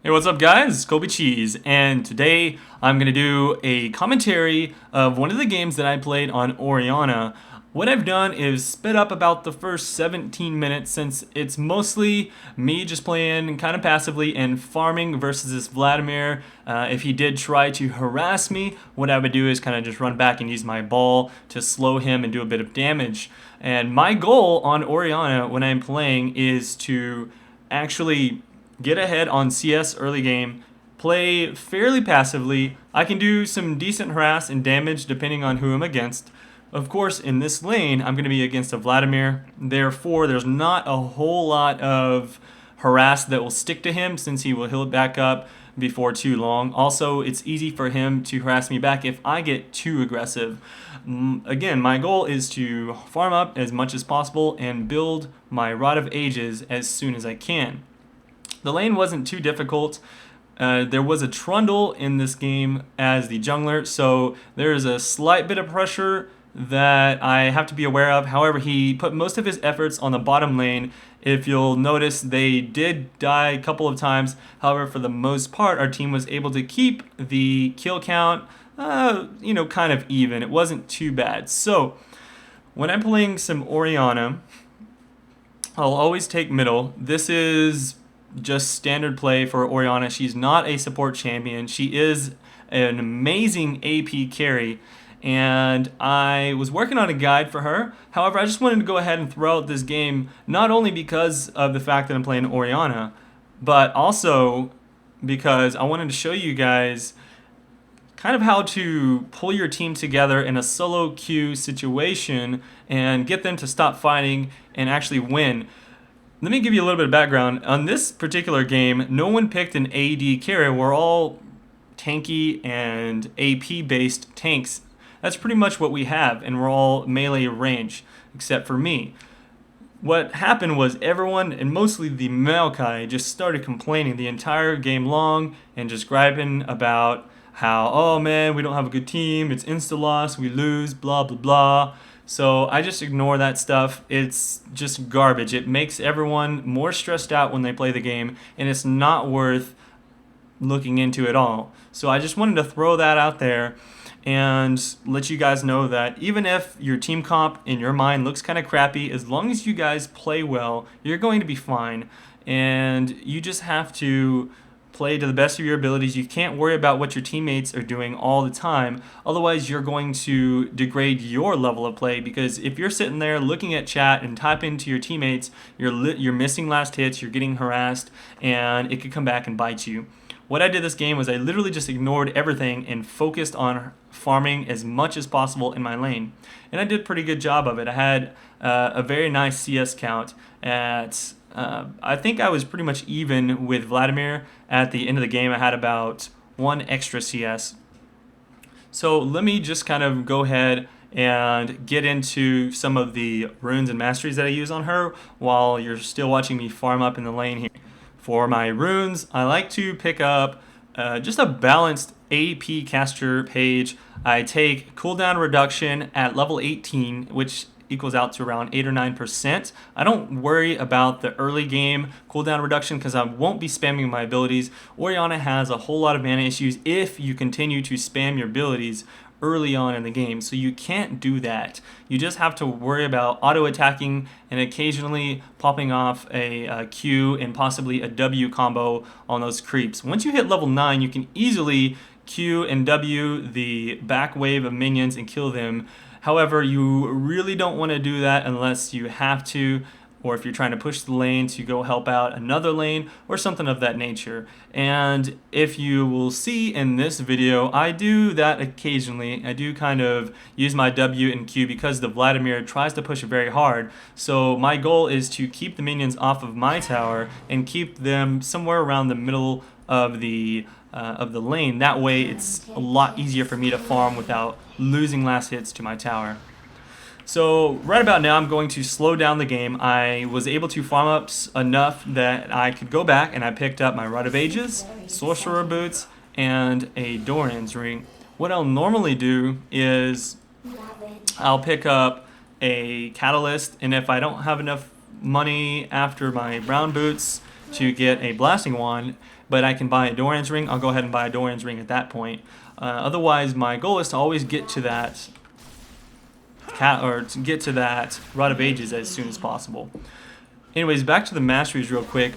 Hey, what's up guys? It's Colby Cheese, and today I'm going to do a commentary of one of the games that I played on Orianna. What I've done is sped up about the first 17 minutes since it's mostly me just playing kind of passively and farming versus this Vladimir. If he did try to harass me, what I would do is kind of just run back and use my ball to slow him and do a bit of damage. And my goal on Orianna when I'm playing is to actually get ahead on CS early game, play fairly passively. I can do some decent harass and damage depending on who I'm against. Of course, in this lane, I'm going to be against a Vladimir. Therefore, there's not a whole lot of harass that will stick to him since he will heal it back up before too long. Also, it's easy for him to harass me back if I get too aggressive. Again, my goal is to farm up as much as possible and build my Rod of Ages as soon as I can. The lane wasn't too difficult. There was a Trundle in this game as the jungler, so there is a slight bit of pressure that I have to be aware of. However, he put most of his efforts on the bottom lane. If you'll notice, they did die a couple of times. However, for the most part, our team was able to keep the kill count, kind of even. It wasn't too bad. So, when I'm playing some Orianna, I'll always take middle. This is just standard play for Orianna. She's not a support champion. She is an amazing AP carry, and I was working on a guide for her. However, I just wanted to go ahead and throw out this game, not only because of the fact that I'm playing Orianna, but also because I wanted to show you guys kind of how to pull your team together in a solo queue situation and get them to stop fighting and actually win. Let me give you a little bit of background. On this particular game, no one picked an AD carry. We're all tanky and AP based tanks. That's pretty much what we have, and we're all melee range, except for me. What happened was everyone, and mostly the Maokai, just started complaining the entire game long and just griping about how, oh man, we don't have a good team, it's insta-loss, we lose, blah blah blah. So I just ignore that stuff. It's just garbage. It makes everyone more stressed out when they play the game, and it's not worth looking into at all. So I just wanted to throw that out there and let you guys know that even if your team comp in your mind looks kind of crappy, as long as you guys play well, you're going to be fine. And you just have to play to the best of your abilities. You can't worry about what your teammates are doing all the time. Otherwise, you're going to degrade your level of play, because if you're sitting there looking at chat and typing to your teammates, you're missing last hits, you're getting harassed, and it could come back and bite you. What I did this game was I literally just ignored everything and focused on farming as much as possible in my lane. And I did a pretty good job of it. I had a very nice CS count at I think I was pretty much even with Vladimir. At the end of the game, I had about 1 extra CS. So let me just kind of go ahead and get into some of the runes and masteries that I use on her while you're still watching me farm up in the lane here. For my runes, I like to pick up just a balanced AP caster page. I take cooldown reduction at level 18, which equals out to around 8 or 9%. I don't worry about the early game cooldown reduction because I won't be spamming my abilities. Orianna has a whole lot of mana issues if you continue to spam your abilities early on in the game, so you can't do that. You just have to worry about auto attacking and occasionally popping off a Q and possibly a W combo on those creeps. Once you hit level 9, you can easily Q and W the back wave of minions and kill them. However, you really don't want to do that unless you have to, or if you're trying to push the lane to go help out another lane or something of that nature. And if you will see in this video, I do that occasionally. I do kind of use my W and Q because the Vladimir tries to push very hard. So my goal is to keep the minions off of my tower and keep them somewhere around the middle of the lane. That way it's a lot easier for me to farm without losing last hits to my tower. So right about now I'm going to slow down the game. I was able to farm up enough that I could go back, and I picked up my Rod of Ages, Sorcerer Boots, and a Doran's Ring. What I'll normally do is I'll pick up a Catalyst, and if I don't have enough money after my brown boots to get a Blasting Wand, but I can buy a Doran's ring, I'll go ahead and buy a Doran's ring at that point. Otherwise, my goal is to always get to that Rod of Ages as soon as possible. Anyways, back to the masteries real quick.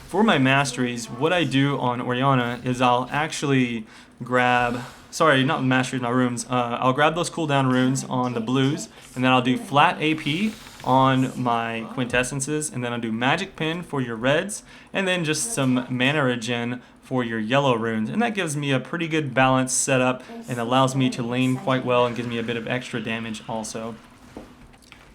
For my masteries, what I do on Orianna is I'll actually grab, sorry, not masteries, my runes. I'll grab those cooldown runes on the blues, and then I'll do flat AP on my quintessences, and then I'll do magic pin for your reds, and then just some mana regen for your yellow runes. And that gives me a pretty good balanced setup and allows me to lane quite well and gives me a bit of extra damage also.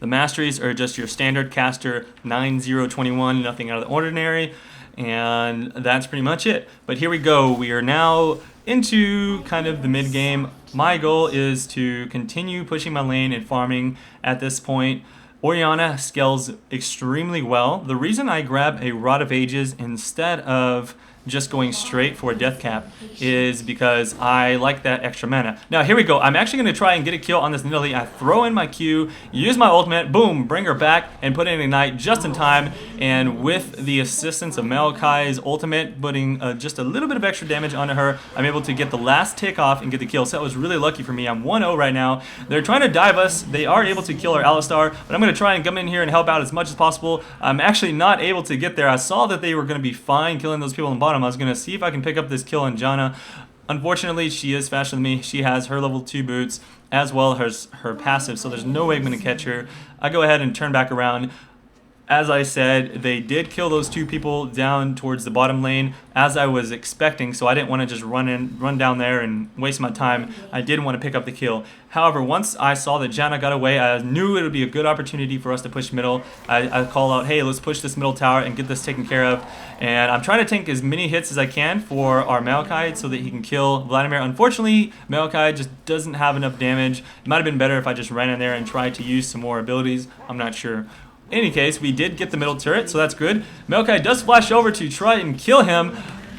The masteries are just your standard caster 9-0-21, nothing out of the ordinary, and that's pretty much it. But here we go, we are now into kind of the mid game. My goal is to continue pushing my lane and farming at this point. Orianna scales extremely well. The reason I grab a Rod of Ages instead of just going straight for a death cap is because I like that extra mana. Now here we go, I'm actually going to try and get a kill on this Nidalee. I throw in my Q, use my ultimate, boom, bring her back and put in Ignite just in time, and with the assistance of Maokai's ultimate putting just a little bit of extra damage onto her, I'm able to get the last tick off and get the kill. So that was really lucky for me. I'm 1-0 right now. They're trying to dive us, they are able to kill our Alistar, but I'm going to try and come in here and help out as much as possible. I'm actually not able to get there. I saw that they were going to be fine killing those people on the bottom. I was going to see if I can pick up this kill on Janna. Unfortunately, she is faster than me. She has her level 2 boots as well as her passive, so there's no way I'm going to catch her. I go ahead and turn back around. As I said, they did kill those 2 people down towards the bottom lane as I was expecting, so I didn't want to just run down there and waste my time. I did want to pick up the kill. However, once I saw that Janna got away, I knew it would be a good opportunity for us to push middle. I call out, hey, let's push this middle tower and get this taken care of. And I'm trying to tank as many hits as I can for our Maokai so that he can kill Vladimir. Unfortunately, Maokai just doesn't have enough damage. It might have been better if I just ran in there and tried to use some more abilities. I'm not sure. In any case, we did get the middle turret, so that's good. Maokai does flash over to try and kill him.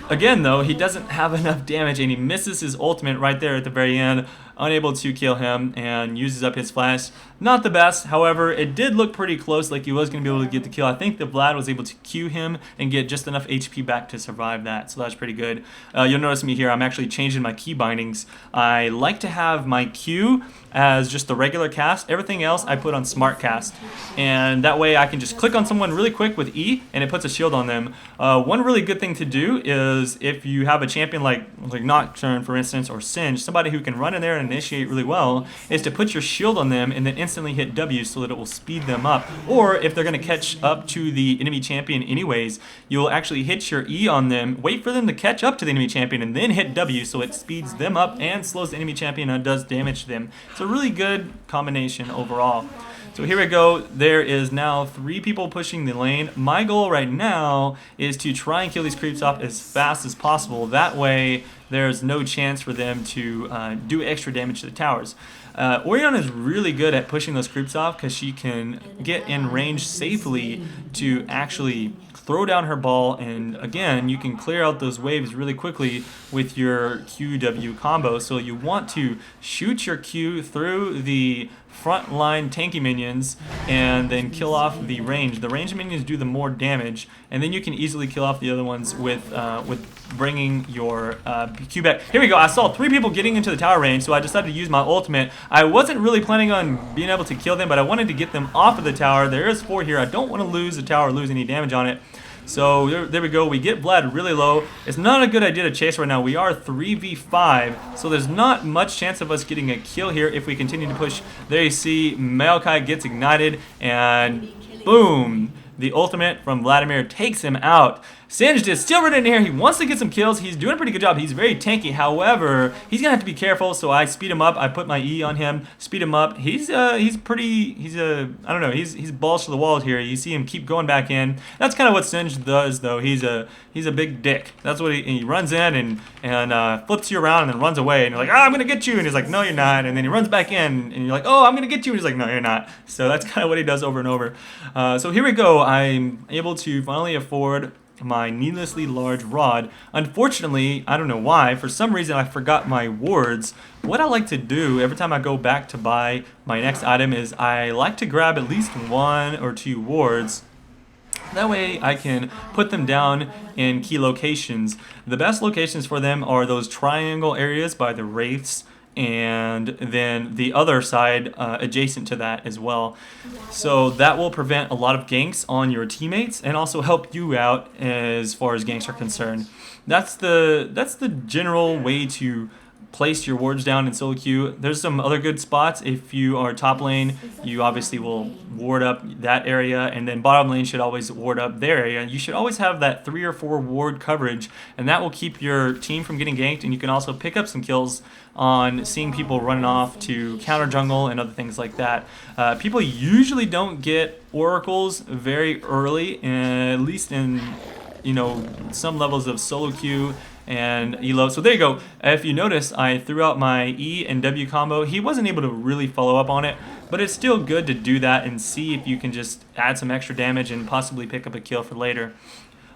Again, though, he doesn't have enough damage, and he misses his ultimate right there at the very end, unable to kill him, and uses up his flash. Not the best, however, it did look pretty close, like he was going to be able to get the kill. I think that Vlad was able to Q him and get just enough HP back to survive that, so that's pretty good. You'll notice me here, I'm actually changing my key bindings. I like to have my Q as just the regular cast. Everything else I put on smart cast, and that way I can just click on someone really quick with E and it puts a shield on them. One really good thing to do is if you have a champion like Nocturne, for instance, or Singe, somebody who can run in there and initiate really well, is to put your shield on them and then instantly hit W so that it will speed them up. Or if they're going to catch up to the enemy champion anyways, you'll actually hit your E on them, wait for them to catch up to the enemy champion, and then hit W so it speeds them up and slows the enemy champion and does damage to them. It's a really good combination overall. So here we go, there is now 3 people pushing the lane. My goal right now is to try and kill these creeps off as fast as possible. That way there's no chance for them to do extra damage to the towers. Orianna is really good at pushing those creeps off because she can get in range safely to actually throw down her ball, and again, you can clear out those waves really quickly with your QW combo. So you want to shoot your Q through the front line tanky minions and then kill off the range. The range minions do the more damage, and then you can easily kill off the other ones with bringing your Q back. Here we go, I saw 3 people getting into the tower range, so I decided to use my ultimate. I wasn't really planning on being able to kill them, but I wanted to get them off of the tower. There is 4 here. I don't want to lose the tower or lose any damage on it. So there we go, we get Vlad really low. It's not a good idea to chase right now. We are 3v5, so there's not much chance of us getting a kill here if we continue to push. There you see Maokai gets ignited, and boom! The ultimate from Vladimir takes him out. Singed is still right in here. He wants to get some kills. He's doing a pretty good job. He's very tanky. However, he's gonna have to be careful. So I speed him up. I put my E on him. Speed him up. He's I don't know. He's balls to the wall here. You see him keep going back in. That's kind of what Singed does, though. He's a big dick. That's what he runs in and flips you around and then runs away. And you're like, I'm gonna get you. And he's like, no, you're not. And then he runs back in and you're like, oh, I'm gonna get you. And he's like, no, you're not. So that's kind of what he does over and over. So here we go. I'm able to finally afford my needlessly large rod. Unfortunately, I don't know why, for some reason I forgot my wards. What I like to do every time I go back to buy my next item is I like to grab at least 1 or 2 wards That way I can put them down in key locations. The best locations for them are those triangle areas by the wraiths, and then the other side adjacent to that as well. So that will prevent a lot of ganks on your teammates and also help you out as far as ganks are concerned. That's the general way to place your wards down in solo queue. There's some other good spots. If you are top lane, you obviously will ward up that area, and then bottom lane should always ward up their area. You should always have that 3 or 4 ward coverage, and that will keep your team from getting ganked, and you can also pick up some kills on seeing people running off to counter jungle and other things like that. People usually don't get oracles very early, at least in some levels of solo queue and elo. So there you go. If you notice, I threw out my E and W combo. He wasn't able to really follow up on it, but it's still good to do that and see if you can just add some extra damage and possibly pick up a kill for later.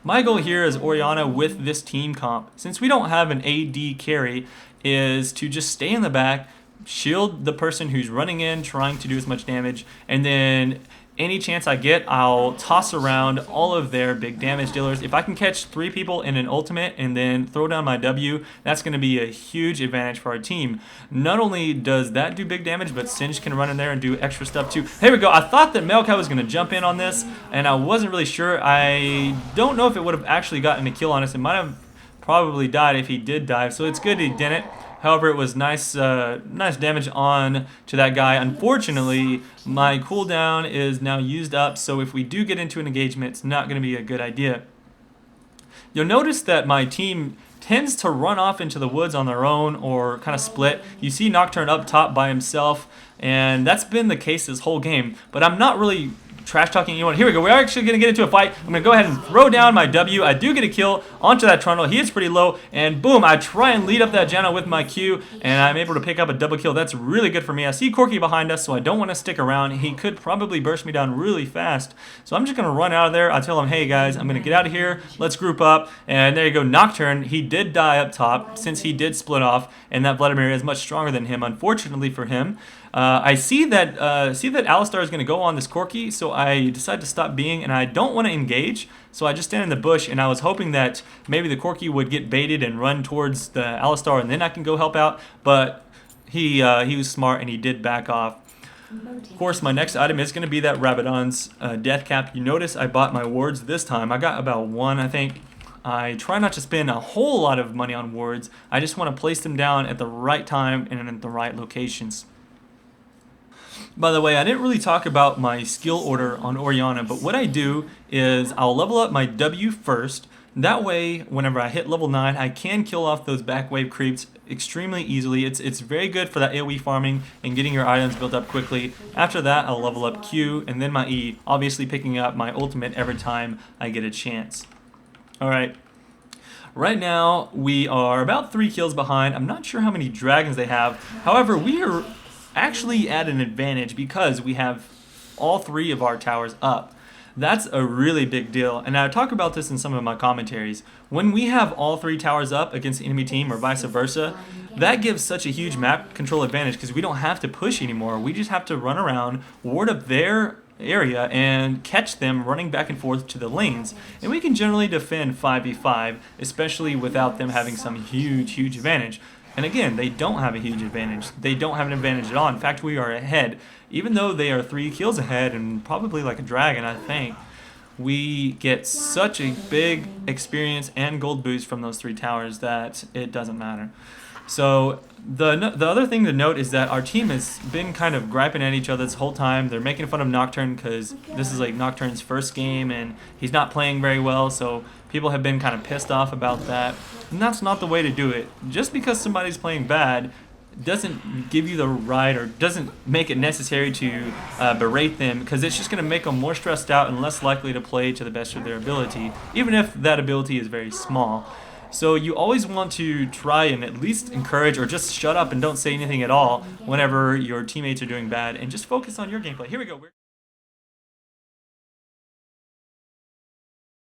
My goal here as Orianna with this team comp, since we don't have an AD carry, is to just stay in the back, shield the person who's running in, trying to do as much damage, and then any chance I get, I'll toss around all of their big damage dealers. If I can catch 3 people in an ultimate and then throw down my W, that's going to be a huge advantage for our team. Not only does that do big damage, but Singe can run in there and do extra stuff too. Here we go. I thought that Mailcow was going to jump in on this, and I wasn't really sure. I don't know if it would have actually gotten a kill on us. It might have probably died if he did dive, so it's good he didn't. However, it was nice damage on to that guy. Unfortunately, my cooldown is now used up, so if we do get into an engagement, it's not going to be a good idea. You'll notice that my team tends to run off into the woods on their own or kind of split. You see Nocturne up top by himself, and that's been the case this whole game. But I'm not really trash talking anyone. Here we go. We're actually going to get into a fight. I'm going to go ahead and throw down my W. I do get a kill onto that Trundle. He is pretty low, and boom, I try and lead up that Janna with my Q, and I'm able to pick up a double kill. That's really good for me. I see Corky behind us, so I don't want to stick around. He could probably burst me down really fast, so I'm just going to run out of there. I tell him, hey guys, I'm going to get out of here. Let's group up, and there you go. Nocturne, he did die up top since he did split off, and that Vladimir is much stronger than him, unfortunately for him. I see that Alistar is going to go on this Corky, so I decide to stop being, and I don't want to engage, so I just stand in the bush, and I was hoping that maybe the Corky would get baited and run towards the Alistar, and then I can go help out, but he was smart, and he did back off. Of course, my next item is going to be that Rabadon's Death Cap. You notice I bought my wards this time. I got about 1, I think. I try not to spend a whole lot of money on wards. I just want to place them down at the right time and in the right locations. By the way, I didn't really talk about my skill order on Orianna, but what I do is I'll level up my W first. That way, whenever I hit level 9, I can kill off those back wave creeps extremely easily. It's very good for that AoE farming and getting your items built up quickly. After that, I'll level up Q and then my E, obviously picking up my ultimate every time I get a chance. Alright. Right now, we are about 3 kills behind. I'm not sure how many dragons they have. However, we are actually at an advantage because we have all 3 of our towers up. That's a really big deal, and I talk about this in some of my commentaries. When we have all 3 towers up against the enemy team or vice versa, that gives such a huge map control advantage because we don't have to push anymore. We just have to run around, ward up their area, and catch them running back and forth to the lanes. And we can generally defend 5v5, especially without them having some huge advantage. And again, they don't have a huge advantage. They don't have an advantage at all. In fact, we are ahead. Even though they are 3 kills ahead and probably like a dragon, I think, we get such a big experience and gold boost from those 3 towers that it doesn't matter. So the other thing to note is that our team has been kind of griping at each other this whole time. They're making fun of Nocturne because this is like Nocturne's first game and he's not playing very well, so people have been kind of pissed off about that. And that's not the way to do it. Just because somebody's playing bad doesn't give you the right or doesn't make it necessary to berate them, because it's just going to make them more stressed out and less likely to play to the best of their ability, even if that ability is very small. So you always want to try and at least encourage or just shut up and don't say anything at all whenever your teammates are doing bad and just focus on your gameplay. Here we go.